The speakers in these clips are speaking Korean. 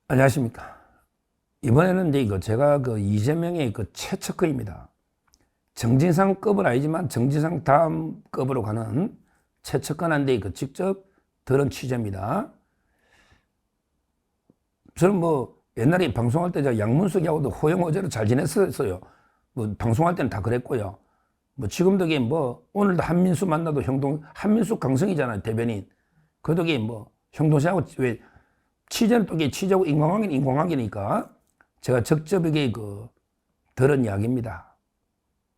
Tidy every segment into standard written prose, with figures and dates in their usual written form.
안녕하십니까. 이번에는 이제 제가 이재명의 최측근입니다. 정진상급은 아니지만 정진상 다음 급으로 가는 최측근한테 직접 들은 취재입니다. 저는 옛날에 방송할 때 양문석하고도 호영호재로 잘 지냈었어요. 방송할 때는 다 그랬고요. 지금도 오늘도 한민수 만나도 한민수 강성이잖아요, 대변인. 그래도 형동생하고 왜 취재는 또 취재하고 인공관계는 인공관계니까 제가 직접 들은 이야기입니다.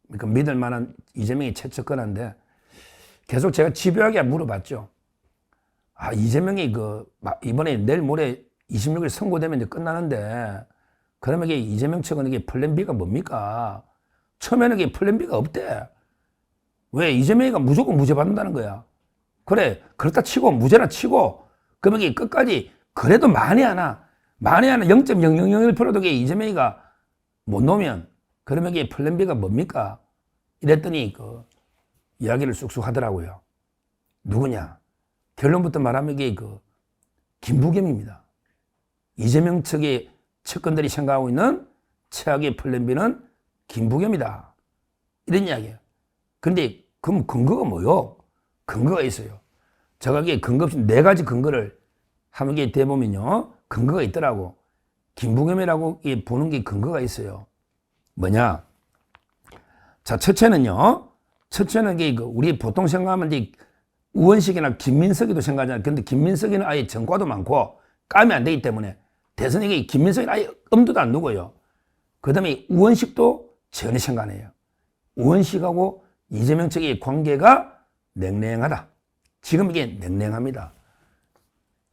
그러니까 믿을 만한 이재명이 최측근한데 계속 제가 집요하게 물어봤죠. 이재명이 이번에 내일 모레 26일 선고되면 이제 끝나는데 그러면 이재명 측은 플랜 B가 뭡니까? 처음에는 플랜 B가 없대. 왜? 이재명이가 무조건 무죄 받는다는 거야. 그래, 그렇다 치고 무죄나 치고 그러면 끝까지 그래도 만에 하나 0.0001%도 이재명이가 못 놓으면 그러면 플랜 B가 뭡니까? 이랬더니 이야기를 쑥쑥 하더라고요. 누구냐? 결론부터 말하면 김부겸입니다. 이재명 측의 측근들이 생각하고 있는 최악의 플랜 B는 김부겸이다. 이런 이야기예요. 근데 그럼 근거가 뭐요? 근거가 있어요. 제가 근거 없이 4가지 근거를 함께 대보면요. 근거가 있더라고. 김부겸이라고 보는 게 근거가 있어요. 뭐냐? 자, 첫째는 우리 보통 생각하면 우원식이나 김민석이도 생각하잖아요. 근데 김민석이는 아예 전과도 많고 까면 안 되기 때문에 대선에게 김민석이는 아예 엄두도 안 두고요. 그 다음에 우원식도 전혀 생각 안 해요. 우원식하고 이재명 측의 관계가 냉랭하다. 지금 이게 냉랭합니다.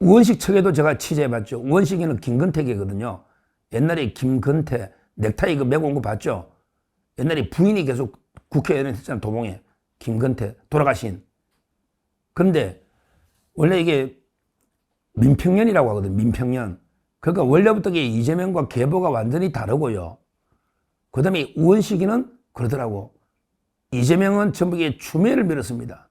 우원식 측에도 제가 취재해봤죠. 우원식이는 김건택이거든요. 옛날에 김건택 넥타이 메고 온 거 봤죠? 옛날에 부인이 계속 국회의원 했잖아요. 도봉에. 김건택 돌아가신. 그런데 원래 이게 민평년이라고 하거든요. 민평년. 그러니까 원래부터 이재명과 계보가 완전히 다르고요. 그 다음에 우원식이는 그러더라고. 이재명은 전부 추미애를 밀었습니다.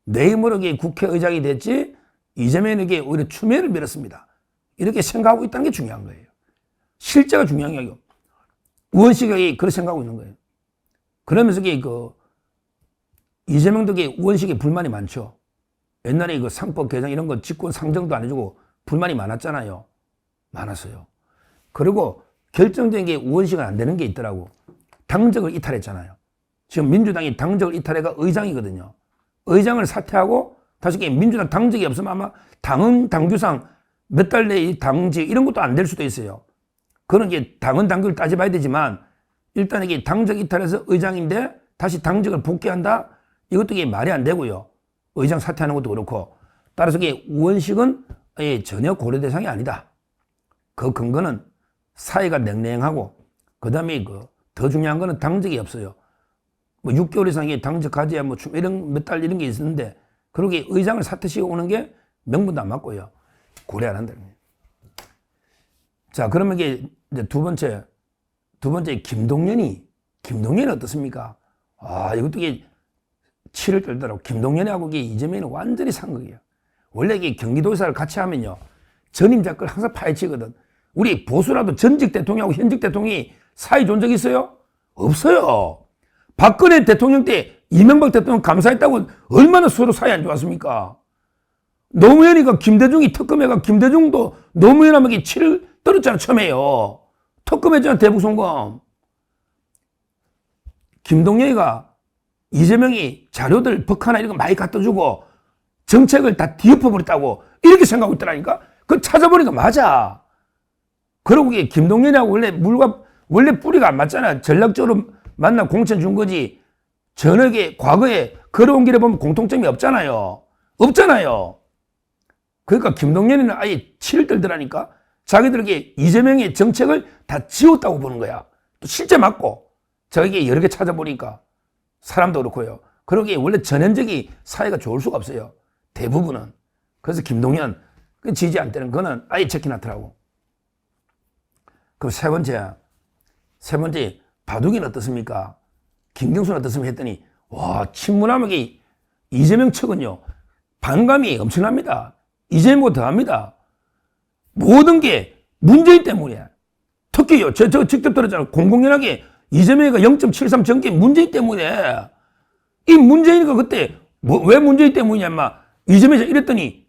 내 힘으로 국회의장이 됐지 이재명에게 오히려 추미애를 밀었습니다. 이렇게 생각하고 있다는 게 중요한 거예요. 실제가 중요한 게 아니고 우원식이 그렇게 생각하고 있는 거예요. 그러면서 이재명도 우원식에 불만이 많죠. 옛날에 상법 개정 이런 거 직권 상정도 안 해주고 불만이 많았잖아요. 많았어요. 그리고 결정적인 게 우원식은 안 되는 게 있더라고. 당적을 이탈했잖아요. 지금 민주당이 당적을 이탈해가 의장이거든요. 의장을 사퇴하고 다시 민주당 당적이 없으면 아마 당은 당규상 몇 달 내에 당직 이런 것도 안 될 수도 있어요. 그런 당은 당규를 따져봐야 되지만 일단 이게 당적 이탈해서 의장인데 다시 당직을 복귀한다? 이것도 말이 안 되고요. 의장 사퇴하는 것도 그렇고. 따라서 우원식은 전혀 고려 대상이 아니다. 그 근거는 사회가 냉랭하고 그 다음에 더 중요한 거는 당직이 없어요. 6개월 이상의 당직 가져야 이런 몇 달 이런 게 있었는데 그러게 의장을 사퇴시키고 오는 게 명분도 안 맞고요. 고려 안 한다는 거예요. 자, 그러면 이제 두 번째 김동연이 어떻습니까? 이것도 치를 떨더라고. 김동연하고 이재명은 완전히 상극이에요. 원래 경기도지사를 같이 하면요. 전임 작걸 항상 파헤치거든. 우리 보수라도 전직 대통령하고 현직 대통령이 사이 좋은 적 있어요? 없어요. 박근혜 대통령 때 이명박 대통령 감사했다고 얼마나 서로 사이 안 좋았습니까? 노무현이가 김대중이 특검해가 김대중도 노무현하면 치를 떨었잖아, 처음에요. 특검했잖아, 대북송금. 김동연이가 이재명이 자료들 북한이나 이런 거 많이 갖다 주고 정책을 다 뒤엎어버렸다고 이렇게 생각하고 있더라니까? 그거 찾아보니까 맞아. 그러고 김동연이하고 원래 뿌리가 안 맞잖아. 전략적으로 만나 공천 준 거지. 전역에 과거에 걸어온 길에 보면 공통점이 없잖아요. 그러니까 김동연이는 아예 치를 떨더라니까. 자기들에게 이재명의 정책을 다 지웠다고 보는 거야. 또 실제 맞고. 저에게 여러 개 찾아보니까 사람도 그렇고요. 그러기에 원래 전형적이 사회가 좋을 수가 없어요. 대부분은. 그래서 김동연 지지 안 되는 거는 아예 체크나더라고. 그럼 세 번째 바둑이는 어떻습니까? 김경수는 어떻습니까? 했더니 친문하면 이재명 측은요 반감이 엄청납니다. 이재명보다 더합니다. 모든 게 문재인 때문이야. 특히요, 저 직접 들었잖아요. 공공연하게 이재명이가 0.73 전개 문재인 때문에. 이 문재인이가 그때 왜 문재인 때문이냐, 인마. 이재명이 이랬더니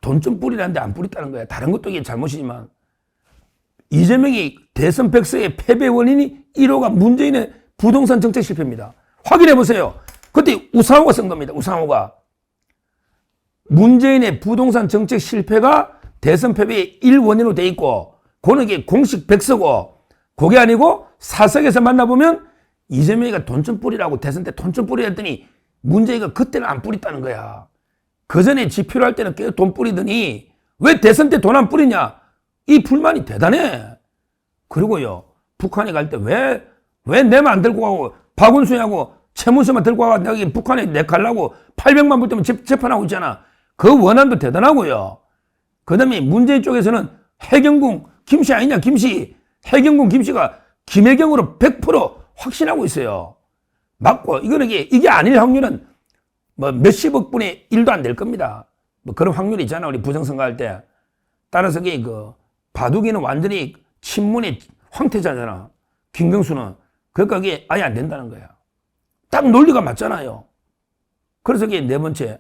돈 좀 뿌리라는데 안 뿌렸다는 거야. 다른 것도 이게 잘못이지만. 이재명이 대선 백서의 패배 원인이 1호가 문재인의 부동산 정책 실패입니다. 확인해 보세요. 그때 우상호가 쓴 겁니다. 우상호가. 문재인의 부동산 정책 실패가 대선 패배의 1원인으로 돼 있고, 그는 이게 공식 백서고, 그게 아니고 사석에서 만나보면 이재명이가 돈 좀 뿌리라고 대선 때 돈 좀 뿌리라 했더니 문재인이가 그때는 안 뿌렸다는 거야. 그 전에 지표를 할 때는 돈 뿌리더니 왜 대선 때 돈 안 뿌리냐? 이 불만이 대단해. 그리고요, 북한에 갈 때 왜 내만 안 들고 가고 박원순하고 최문수만 들고 가고 내가 북한에 내 가려고 800만 불 때문에 재판하고 있잖아. 그 원한도 대단하고요. 그 다음에 문재인 쪽에서는 해경궁 김씨 아니냐, 김씨. 해경궁 김씨가 김혜경으로 100% 확신하고 있어요. 맞고, 이거는 이게 아닐 확률은 뭐 몇십억 분의 1도 안 될 겁니다. 뭐 그런 확률이 있잖아, 우리 부정선거 할 때. 따라서 바둑이는 완전히 친문의 황태자잖아. 김경수는. 그러니까 이게 아예 안 된다는 거야. 딱 논리가 맞잖아요. 그래서 네 번째.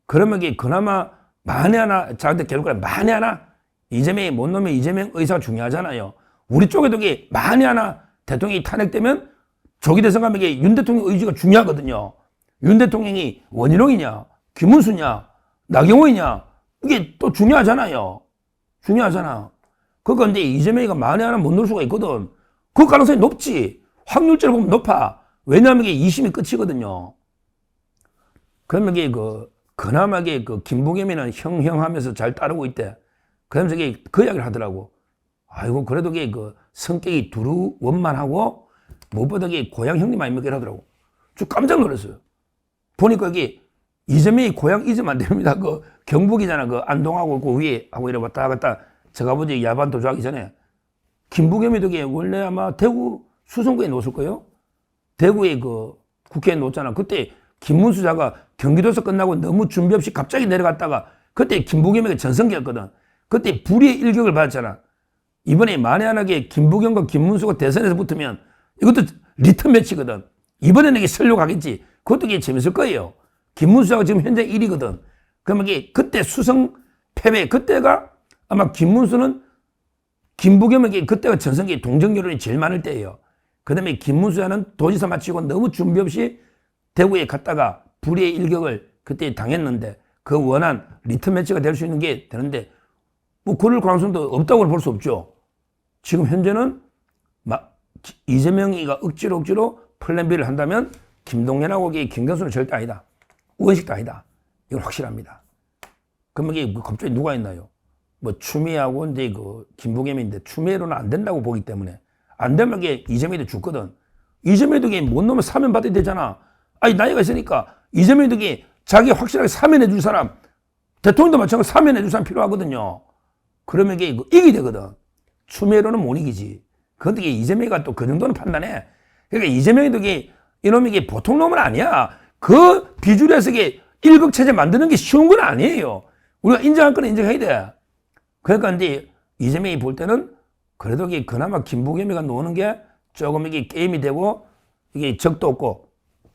그러면 그나마 만에 하나, 자한테 결국에 만에 하나, 이재명이 못 놓으면 이재명 의사가 중요하잖아요. 우리 쪽에도 만에 하나 대통령이 탄핵되면 조기 대선 가면 윤 대통령 의지가 중요하거든요. 윤 대통령이 원희룡이냐, 김문수냐, 나경원이냐, 이게 또 중요하잖아요. 중요하잖아. 그런데 이재명이가 만에 하나 못 놓을 수가 있거든. 그 가능성이 높지. 확률적으로 보면 높아. 왜냐하면 이게 2심이 끝이거든요. 그러면 그나마 김부겸이는 형형하면서 잘 따르고 있대. 그러면서 그 이야기를 하더라고. 아이고, 그래도 성격이 두루원만하고, 무엇보다 고향 형님 아닙니까? 하더라고. 저 깜짝 놀랐어요. 보니까 이재명이 고향 잊으면 안 됩니다. 경북이잖아. 안동하고 위에 하고 이래 왔다 갔다. 제가 아버지 야반 도주하기 전에. 김부겸이도 원래 아마 대구 수성구에 놓았을 거예요. 대구에 국회에 놓았잖아. 그때 김문수자가 경기도에서 끝나고 너무 준비 없이 갑자기 내려갔다가 그때 김부겸이가 전성기였거든. 그때 불의의 일격을 받았잖아. 이번에 만에 하나게 김부겸과 김문수가 대선에서 붙으면 이것도 리턴 매치거든. 이번에는 설로 가겠지. 그것도 재밌을 거예요. 김문수가 지금 현재 1위거든. 그러면 그때 수성 패배, 그때가 아마 김문수는 김부겸에게 그때가 전성기 동정 여론이 제일 많을 때예요. 그 다음에 김문수는 도지사 마치고 너무 준비 없이 대구에 갔다가 불의의 일격을 그때 당했는데 그 원한 리턴 매치가 될 수 있는 게 되는데 뭐 그럴 가능성도 없다고 볼 수 없죠. 지금 현재는 이재명이가 억지로 플랜 B를 한다면 김동연하고 김경수는 절대 아니다. 우원식도 아니다. 이건 확실합니다. 그러면 갑자기 누가 있나요? 뭐 추미애하고 이제 김부겸인데 추미애로는 안 된다고 보기 때문에 안 되면 이재명이도 죽거든. 이재명이도 못 넣으면 사면 받아야 되잖아. 아니 나이가 있으니까 이재명이도 자기 확실하게 사면해 줄 사람, 대통령도 마찬가지로 사면해 줄 사람 필요하거든요. 그러면 이기게 되거든. 추미애로는 못 이기지. 그런데 이재명이가 또 그 정도는 판단해. 그러니까 이재명이도 이놈이 보통 놈은 아니야. 그 비주류에서 1국 체제 만드는 게 쉬운 건 아니에요. 우리가 인정할 건 인정해야 돼. 그러니까 이제 이재명이 볼 때는 그래도 그나마 김부겸이가 노는 게 조금 게임이 되고 적도 없고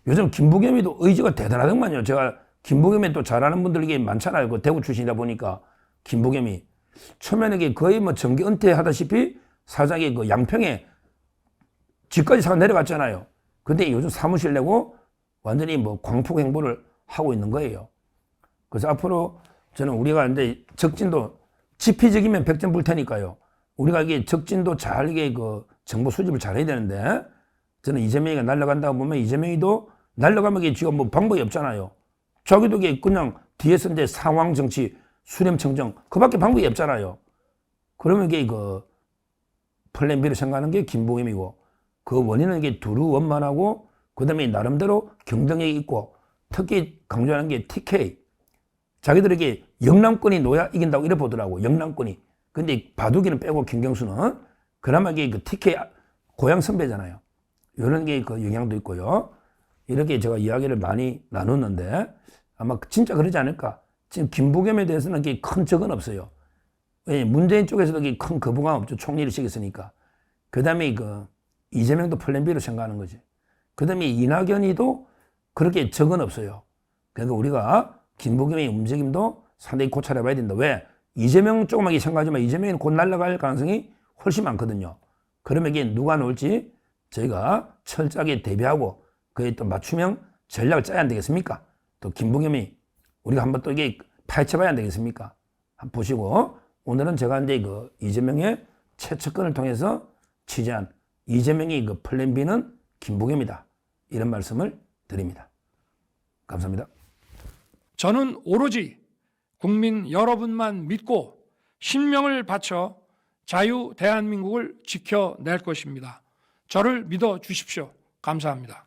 요즘 김부겸이도 의지가 대단하더만요. 제가 김부겸이 또 잘하는 분들이 많잖아요. 대구 출신이다 보니까 김부겸이 처음에는 거의 정계 은퇴하다시피 사장이 양평에 집까지 사서 내려갔잖아요. 근데 요즘 사무실 내고 완전히 광폭 행보를 하고 있는 거예요. 그래서 앞으로 저는 우리가 이제 적진도 지피적이면 100점 볼 테니까요. 우리가 적진도 잘 정보 수집을 잘 해야 되는데 저는 이재명이가 날아간다고 보면 이재명이도 날아가면 지금 방법이 없잖아요. 자기도 그냥 뒤에서 이제 상황 정치, 수렴 청정 그밖에 방법이 없잖아요. 그러면 플랜 B를 생각하는 게 김부겸이고 그 원인은 두루원만하고 그 다음에 나름대로 경쟁력이 있고 특히 강조하는 게 TK. 자기들에게 영남권이 놓야 이긴다고 이래 보더라고. 영남권이. 근데 바둑이는 빼고 김경수는 그나마 TK 고향 선배잖아요. 이런 영향도 있고요. 이렇게 제가 이야기를 많이 나눴는데 아마 진짜 그러지 않을까. 지금 김부겸에 대해서는 큰 적은 없어요. 문재인 쪽에서도 큰 거부감 없죠. 총리를 시켰으니까. 그 다음에 이재명도 플랜 B로 생각하는 거지. 그 다음에 이낙연이도 그렇게 적은 없어요. 그러니까 우리가 김부겸의 움직임도 상당히 고찰해 봐야 된다. 왜? 이재명 조그맣게 생각하지만 이재명이 곧 날아갈 가능성이 훨씬 많거든요. 그러면 이게 누가 나올지 저희가 철저하게 대비하고 그에 또 맞춤형 전략을 짜야 안 되겠습니까? 또 김부겸이 우리가 한번 또 이게 파헤쳐 봐야 안 되겠습니까? 한번 보시고 오늘은 제가 이제 이재명의 최측근을 통해서 취재한 이재명의 플랜 B는 김부겸이다. 이런 말씀을 드립니다. 감사합니다. 저는 오로지 국민 여러분만 믿고 신명을 바쳐 자유 대한민국을 지켜낼 것입니다. 저를 믿어 주십시오. 감사합니다.